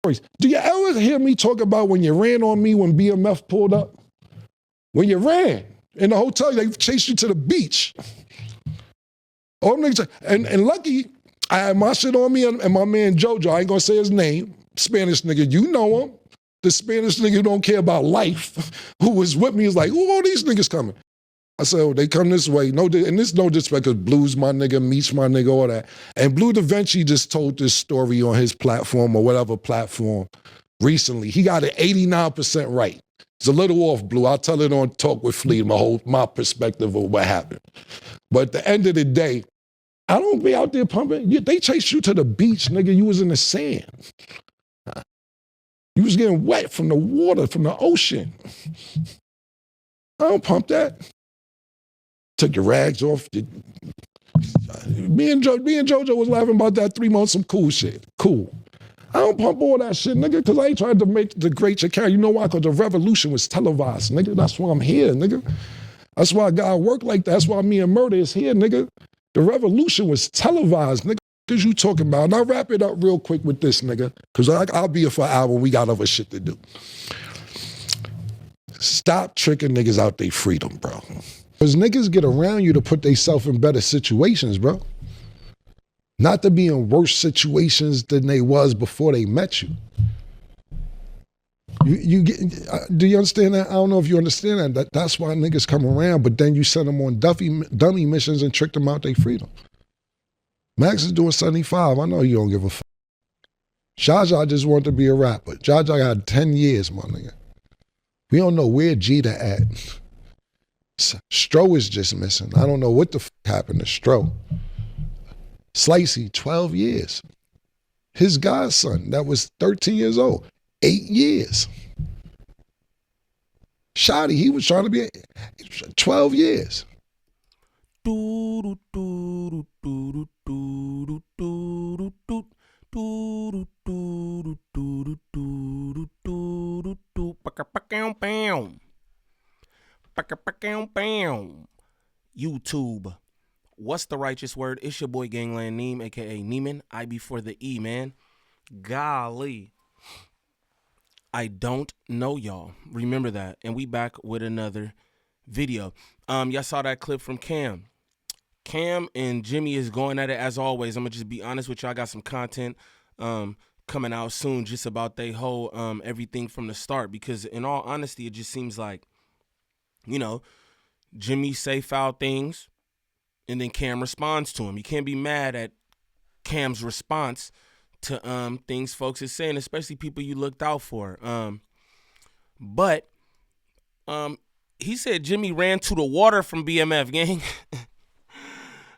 Do you ever hear me talk about when you ran on me when BMF pulled up? When you ran in the hotel, they chased you to the beach. All them niggas, and lucky, I had my shit on me and my man Jojo, I ain't gonna say his name, Spanish nigga, you know him. The Spanish nigga who don't care about life, who was with me, is like, who all these niggas coming? I said, oh, they come this way. No, and this no disrespect, because Blue's my nigga, Meech my nigga, all that. And Blue Da Vinci just told this story on his platform or whatever platform recently. He got it 89% right. It's a little off, Blue. I'll tell it on Talk with Flea, my perspective of what happened. But at the end of the day, I don't be out there pumping. They chased you to the beach, nigga. You was in the sand. You was getting wet from the water, from the ocean. I don't pump that. Took your rags off. Me and Jojo was laughing about that 3 months, some cool shit. Cool. I don't pump all that shit, nigga, because I ain't trying to make the great Shakira. You know why? Because the revolution was televised, nigga. That's why I'm here, nigga. That's why God work like that. That's why me and Murder is here, nigga. The revolution was televised, nigga. What you talking about? And I'll wrap it up real quick with this, nigga, because I'll be here for an hour. We got other shit to do. Stop tricking niggas out their freedom, bro. Because niggas get around you to put themselves in better situations, bro. Not to be in worse situations than they was before they met you. You get, do you understand that? I don't know if you understand that. That's why niggas come around, but then you send them on dummy missions and trick them out their freedom. Max is doing 75. I know you don't give a fuck. Jaja just wanted to be a rapper. Jaja got 10 years, my nigga. We don't know where Jeter at. Stro is just missing. I don't know what the fuck happened to Stro. Slicey, 12 years. His godson, that was 13 years old, 8 years. Shotty, he was trying to be 12 years. YouTube. What's the righteous word? It's your boy Gangland Neem, aka Neiman. I before the E, man. Golly. I don't know y'all. Remember that. And we back with another video. Y'all saw that clip from Cam. Cam and Jimmy is going at it as always. I'm gonna just be honest with y'all. I got some content coming out soon just about they whole everything from the start, because in all honesty, it just seems like, you know, Jimmy say foul things and then Cam responds to him. You can't be mad at Cam's response to things folks is saying, especially people you looked out for. But he said Jimmy ran to the water from BMF, gang.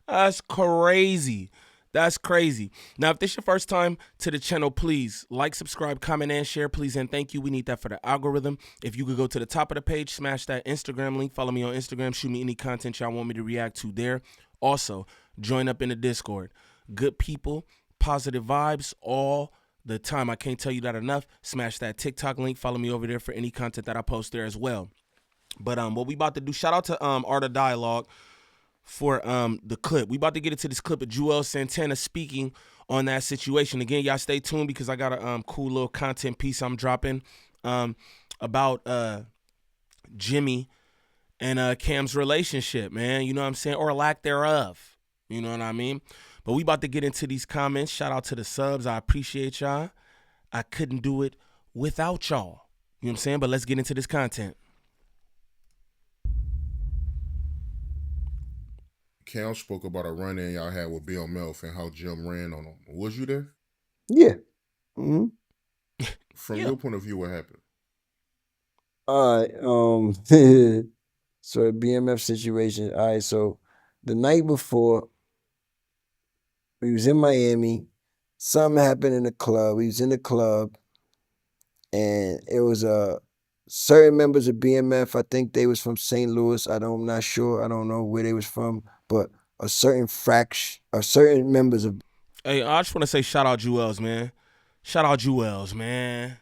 That's crazy. That's crazy. Now, if this is your first time to the channel, please like, subscribe, comment, and share, please, and thank you. We need that for the algorithm. If you could go to the top of the page, smash that Instagram link, follow me on Instagram, shoot me any content y'all want me to react to there. Also, join up in the Discord. Good people, positive vibes all the time. I can't tell you that enough. Smash that TikTok link, follow me over there for any content that I post there as well. But what we about to do, shout out to Art of Dialogue for the clip. We about to get into this clip of Juelz Santana speaking on that situation. Again, y'all stay tuned because I got a cool little content piece I'm dropping about Jimmy and Cam's relationship, man. You know what I'm saying? Or lack thereof. You know what I mean? But we about to get into these comments. Shout out to the subs. I appreciate y'all. I couldn't do it without y'all. You know what I'm saying? But let's get into this content. Cam spoke about a run-in y'all had with BMF and how Jim ran on him. Was you there? Yeah. Mm-hmm. From your point of view, what happened? All right. So the BMF situation. All right. So the night before, we was in Miami. Something happened in the club. We was in the club, and it was certain members of BMF. I think they was from St. Louis. I'm not sure. I don't know where they was from, but a certain members of. Hey, I just want to say shout out Juelz, man. Shout out Juelz, man.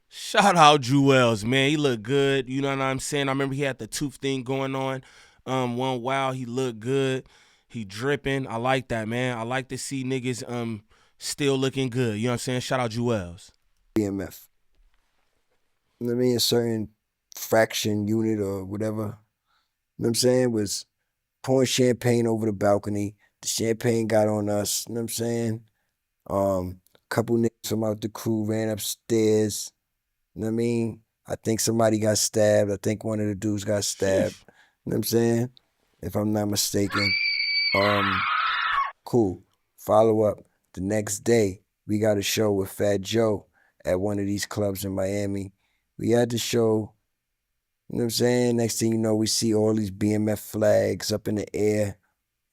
Shout out Juelz, man. He looked good. You know what I'm saying? I remember he had the tooth thing going on. One wow, he looked good. He dripping. I like that, man. I like to see niggas still looking good. You know what I'm saying? Shout out Juelz. BMF. You know what I mean? A certain fraction unit or whatever. You know what I'm saying? Was pouring champagne over the balcony. The champagne got on us. You know what I'm saying? Couple niggas from out the crew ran upstairs. You know what I mean? I think somebody got stabbed. I think one of the dudes got stabbed. You know what I'm saying? If I'm not mistaken. Cool. Follow up. The next day, we got a show with Fat Joe at one of these clubs in Miami. We had the show, you know what I'm saying? Next thing you know, we see all these BMF flags up in the air.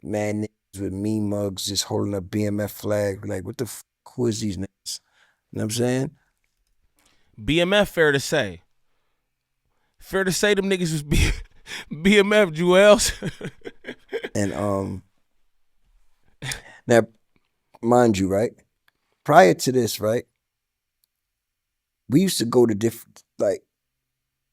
Man, niggas with mean mugs just holding a BMF flag. Like, what the fuck? Who is these niggas? You know what I'm saying? BMF, fair to say. Fair to say them niggas was BMF, Juelz. And now, mind you, right? Prior to this, right? We used to go to different, like,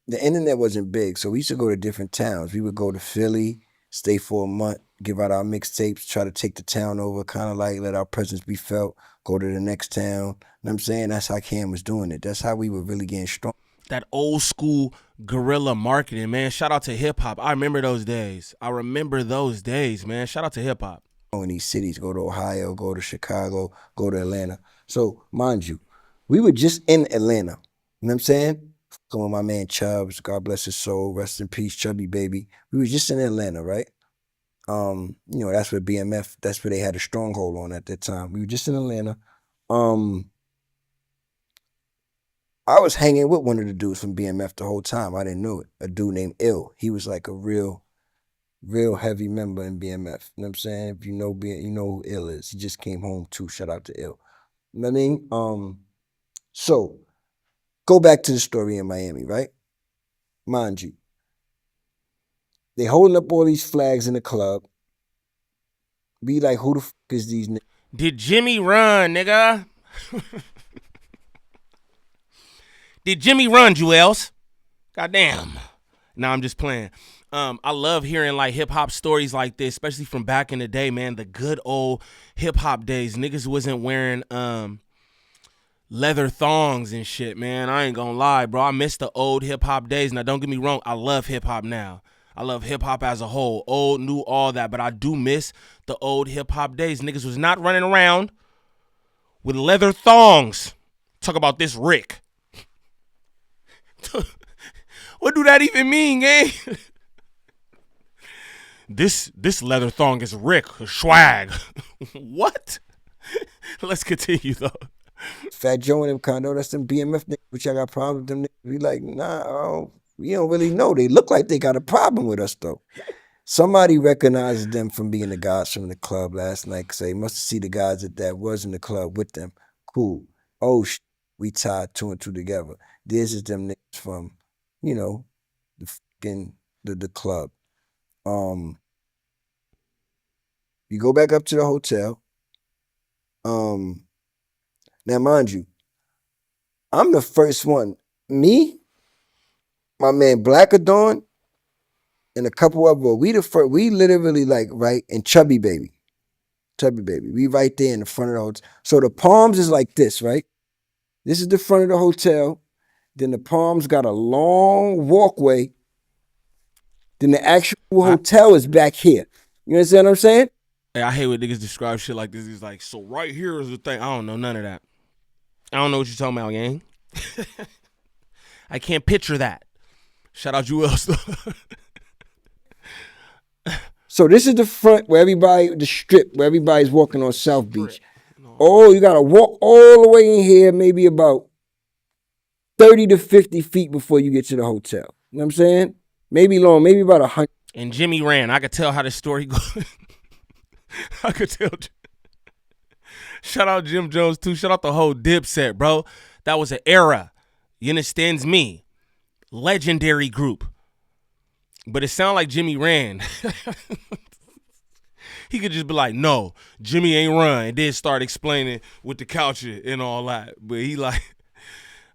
the internet wasn't big, so we used to go to different towns. We would go to Philly, stay for a month, give out our mixtapes, try to take the town over, kind of like let our presence be felt, go to the next town. You know what I'm saying? That's how Cam was doing it. That's how we were really getting strong. That old school guerrilla marketing, man. Shout out to hip hop. I remember those days. Man. Shout out to hip hop. In these cities, go to Ohio, go to Chicago, go to Atlanta. So, mind you, we were just in Atlanta. You know what I'm saying? Fucking with my man Chubbs, God bless his soul, rest in peace, Chubby baby. We were just in Atlanta, right? You know, that's where BMF, that's where they had a stronghold on at that time. We were just in Atlanta. I was hanging with one of the dudes from BMF the whole time. I didn't know it. A dude named Ill. He was like a real heavy member in BMF. You know what I'm saying? If you know you know who Ill is. He just came home too. Shout out to Ill. You know what I mean? So go back to the story in Miami, right? Mind you, they holding up all these flags in the club. Be like, who the fuck is these niggas? Did Jimmy run, nigga? Did Jimmy run, Juelz? Goddamn. Nah, I'm just playing. I love hearing like hip hop stories like this, especially from back in the day, man. The good old hip hop days. Niggas wasn't wearing leather thongs and shit, man. I ain't gonna lie, bro. I miss the old hip hop days. Now, don't get me wrong. I love hip hop now. I love hip hop as a whole. Old, new, all that. But I do miss the old hip hop days. Niggas was not running around with leather thongs. Talk about this Rick. What do that even mean, gang? This leather thong is Rick swag. What? Let's continue though. Fat Joe and them condo, that's them BMF niggas, which I got problems with them niggas. We like, nah, we don't really know. They look like they got a problem with us though. Somebody recognizes them from being the guys from the club last night, because they must see the guys that was in the club with them. Cool. Oh, we tied 2 and 2 together. This is them niggas from, you know, the fucking the club. You go back up to the hotel. Now, mind you, I'm the first one. Me, my man Blackadon, and a couple of us, we the first. We literally like right, and Chubby baby. We right there in the front of the hotel. So the Palms is like this, right? This is the front of the hotel. Then the Palms got a long walkway. Then the actual hotel is back here. You understand what I'm saying? Hey, I hate when niggas describe shit like this. He's like, so right here is the thing. I don't know none of that. I don't know what you're talking about, gang. I can't picture that. Shout out Juelz. So this is the front where the strip, where everybody's walking on South Beach. Oh, you gotta walk all the way in here, maybe about 30 to 50 feet before you get to the hotel. You know what I'm saying? Maybe long, maybe about 100. And Jimmy ran. I could tell how the story goes. I could tell. Shout out Jim Jones too. Shout out the whole Dipset, bro. That was an era. You understands me? Legendary group. But it sounded like Jimmy ran. He could just be like, no, Jimmy ain't run. And then start explaining with the couch and all that. But he like,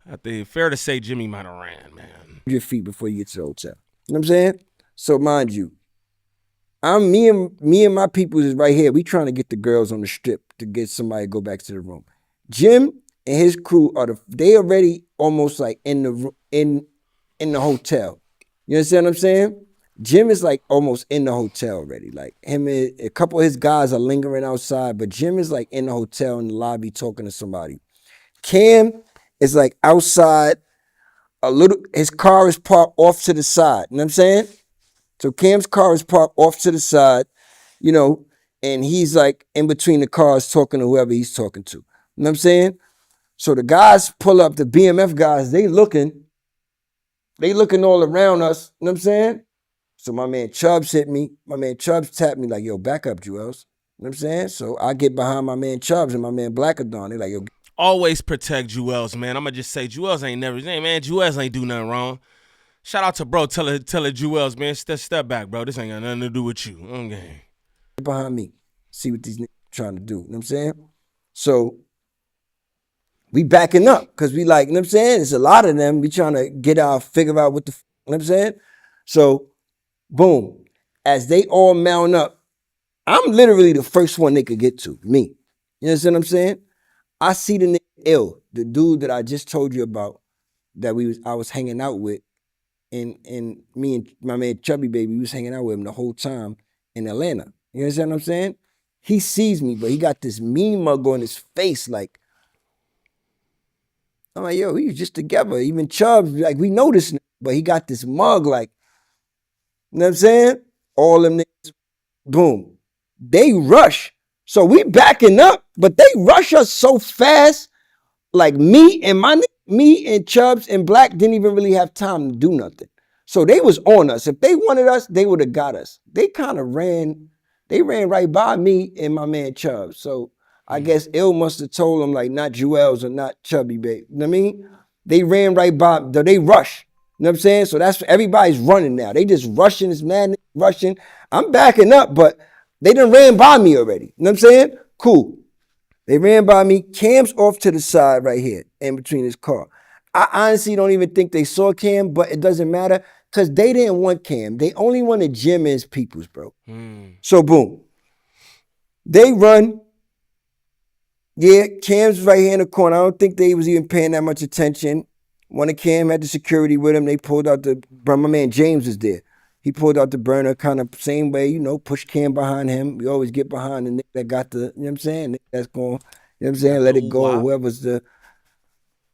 I think fair to say Jimmy might have ran, man. Your feet before you get to the hotel. You know what I'm saying? So mind you, me and my people is right here. We trying to get the girls on the strip to get somebody to go back to the room. Jim and his crew they already almost like in the hotel. You understand what I'm saying? Jim is like almost in the hotel already. Like him and a couple of his guys are lingering outside, but Jim is like in the hotel in the lobby talking to somebody. Cam is like outside his car is parked off to the side. You know what I'm saying? So Cam's car is parked off to the side, you know, and he's like in between the cars talking to whoever he's talking to. You know what I'm saying? So the guys pull up, the BMF guys, they looking all around us. You know what I'm saying? So my man Chubbs hit me. My man Chubbs tapped me like, yo, back up, Juelz. You know what I'm saying? So I get behind my man Chubbs and my man Blackadon. They like, yo, Always protect Juelz, man. I'm gonna just say Juelz ain't never. Hey, man, Juelz ain't do nothing wrong. Shout out to bro. Tell her Juelz, man. Step back, bro. This ain't got nothing to do with you. Okay. get behind me. See what these niggas trying to do. You know what I'm saying? So we backing up because we like, you know what I'm saying? It's a lot of them. We trying to figure out what the, you know what I'm saying? So boom, as they all mount up, I'm literally the first one they could get to, me. You understand what I'm saying? I see the nigga ill, the dude that I just told you about that I was hanging out with, and me and my man Chubby Baby, we was hanging out with him the whole time in Atlanta. You understand what I'm saying? He sees me, but he got this mean mug on his face, like, I'm like, yo, we was just together. Even Chubbs, like, we know this, but he got this mug, like, you know what I'm saying? All them niggas, boom. They rush. So we backing up, but they rush us so fast. Like me and Chubbs and Black didn't even really have time to do nothing. So they was on us. If they wanted us, they would have got us. They kind of ran right by me and my man Chubbs. So I guess Ill must have told them like not Juelz or not Chubby Babe. You know what I mean? They ran right by, they rush. You know what I'm saying? So that's everybody's running now. They just rushing, this man rushing. I'm backing up, but they done ran by me already. You know what I'm saying? Cool. They ran by me. Cam's off to the side right here in between his car. I honestly don't even think they saw Cam, but it doesn't matter because they didn't want Cam. They only wanted Jim and his peoples, bro. So boom. They run. Yeah, Cam's right here in the corner. I don't think they was even paying that much attention. One of Cam had the security with him. They pulled out my man James is there. He pulled out the burner kind of same way, you know, push Cam behind him. We always get behind the nigga that got the, you know what I'm saying? Nigga that's going, you know what I'm saying? Let it go. Whoever's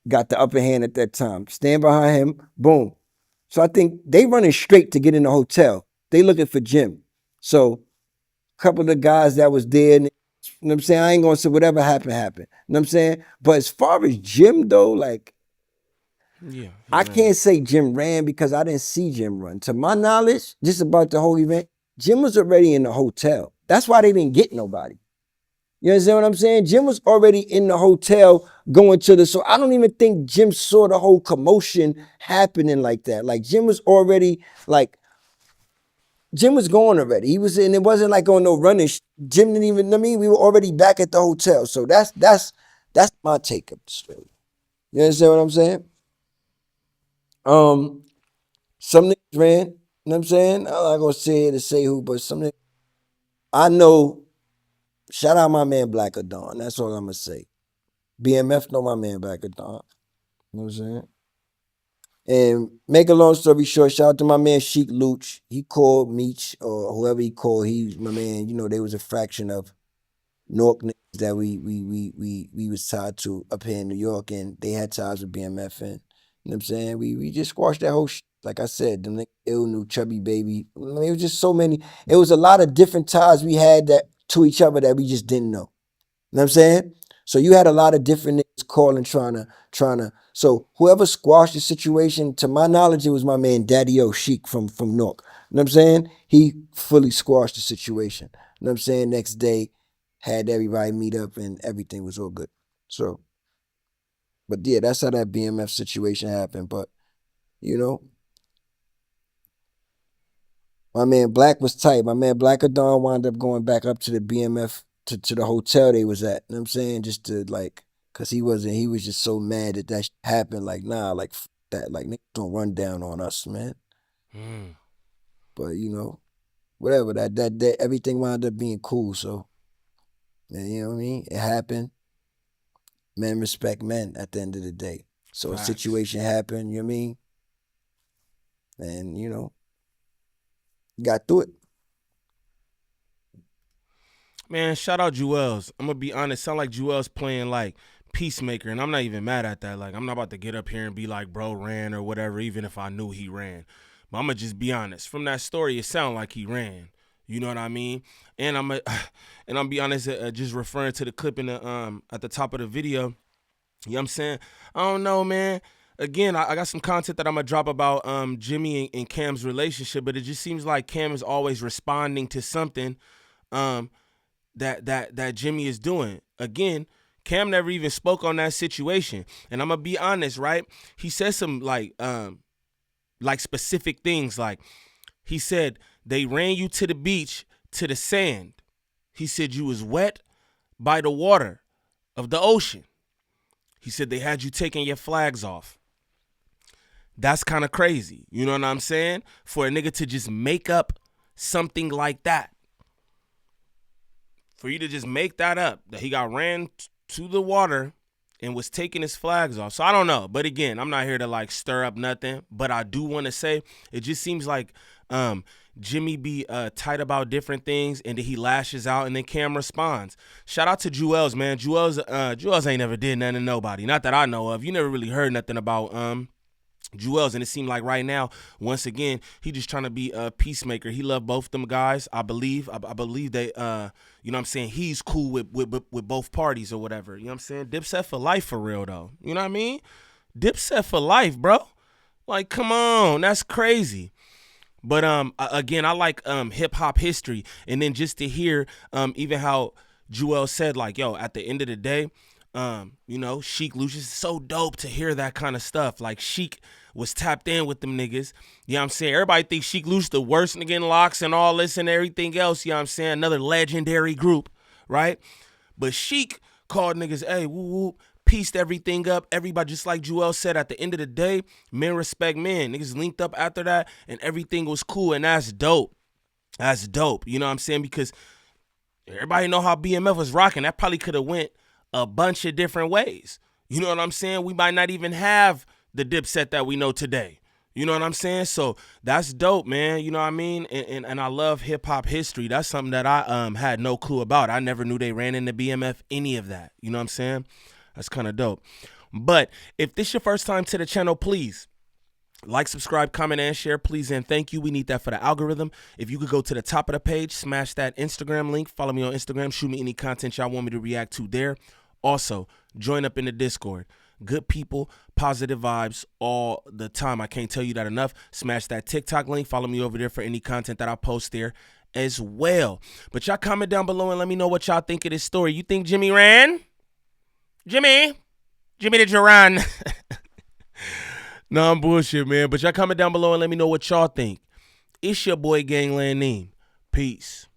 got the upper hand at that time. Stand behind him, boom. So I think they running straight to get in the hotel. They looking for Jim. So a couple of the guys that was there, you know what I'm saying? I ain't gonna say whatever happened. You know what I'm saying? But as far as Jim though, like, Yeah. I can't say Jim ran because I didn't see Jim run. To my knowledge, just about the whole event, Jim was already in the hotel. That's why they didn't get nobody. You understand what I'm saying? Jim was already in the hotel going to so I don't even think Jim saw the whole commotion happening like that. Like Jim was already like, Jim was going already. He was in, it wasn't like on no running. Jim didn't even, I mean, we were already back at the hotel. So that's my take of the story. You understand what I'm saying? Some niggas ran, you know what I'm saying? I'm not gonna say it to say who, but some niggas, I know, shout out my man Black Dawn. That's all I'm gonna say. BMF know my man Black Dawn. You know what I'm saying? And make a long story short, shout out to my man Sheik Luch. He called Meech or whoever he called. He's my man. You know, they was a fraction of Newark niggas that we was tied to up here in New York, and they had ties with BMF. And you know what I'm saying? We just squashed that whole shit. Like I said, them niggas ill knew Chubby Baby. I mean, it was just so many. It was a lot of different ties we had that to each other that we just didn't know. You know what I'm saying? So you had a lot of different niggas calling, trying to. So whoever squashed the situation, to my knowledge, it was my man Daddy O Sheik from Newark. You know what I'm saying? He fully squashed the situation. You know what I'm saying? Next day, had everybody meet up and everything was all good. So, but yeah, that's how that BMF situation happened. But, you know, my man Black was tight. My man Black Dawn wound up going back up to the BMF to the hotel they was at. You know what I'm saying? Just to like, cause he was just so mad that shit happened. Like, nah, like that, like niggas don't run down on us, man. But you know, whatever, that everything wound up being cool. So, man, you know what I mean? It happened. Men respect men at the end of the day. So Facts. a situation happened, you know what I mean? And, you know, got through it. Man, shout out Juelz. I'm gonna be honest, sound like Juelz playing like peacemaker, and I'm not even mad at that. Like, I'm not about to get up here and be like, bro ran or whatever, even if I knew he ran. But I'm gonna just be honest. From that story, it sounded like he ran. You know what I mean? And I'm be honest, just referring to the clip in the at the top of the video. You know what I'm saying? I don't know, man. Again, I got some content that I'm gonna drop about Jimmy and Cam's relationship, but it just seems like Cam is always responding to something that Jimmy is doing. Again, Cam never even spoke on that situation. And I'm gonna be honest, right? He said some like specific things. Like, he said they ran you to the beach, to the sand. He said you was wet by the water of the ocean. He said they had you taking your flags off. That's kind of crazy. You know what I'm saying? For a nigga to just make up something like that. For you to just make that up, that he got ran to the water and was taking his flags off. So I don't know. But again, I'm not here to like stir up nothing. But I do want to say, it just seems like Jimmy be tight about different things, and then he lashes out, and then Cam responds. Shout out to Juelz, man. Juelz ain't never did nothing to nobody. Not that I know of. You never really heard nothing about Juelz, and it seemed like right now, once again, he just trying to be a peacemaker. He loved both them guys, I believe. I believe they, you know what I'm saying, he's cool with both parties or whatever. You know what I'm saying? Dipset for life for real, though. You know what I mean? Dipset for life, bro. Like, come on. That's crazy. But again, I like hip-hop history. And then just to hear even how Juelz said, like, yo, at the end of the day, you know, Sheik Lucius is so dope to hear that kind of stuff. Like, Sheik was tapped in with them niggas. You know what I'm saying? Everybody thinks Sheik Lucius the worst nigga in locks and all this and everything else. You know what I'm saying? Another legendary group, right? But Sheik called niggas, hey, woo woo, pieced everything up. Everybody, just like Juelz said, at the end of the day, men respect men. Niggas linked up after that and everything was cool, and that's dope. That's dope. You know what I'm saying? Because everybody know how BMF was rocking. That probably could have went a bunch of different ways. You know what I'm saying? We might not even have the Dipset that we know today. You know what I'm saying? So that's dope, man. You know what I mean? And I love hip-hop history. That's something that I had no clue about. I never knew they ran into BMF, any of that. You know what I'm saying? That's kind of dope. But if this your first time to the channel, please like, subscribe, comment, and share, please, and thank you. We need that for the algorithm. If you could go to the top of the page, smash that Instagram link, follow me on Instagram, shoot me any content y'all want me to react to there. Also, join up in the Discord. Good people, positive vibes all the time. I can't tell you that enough. Smash that TikTok link, follow me over there for any content that I post there as well. But y'all comment down below and let me know what y'all think of this story. You think Jimmy ran? Jimmy, did you run? No, I'm bullshit, man. But y'all comment down below and let me know what y'all think. It's your boy Gangland Neem. Peace.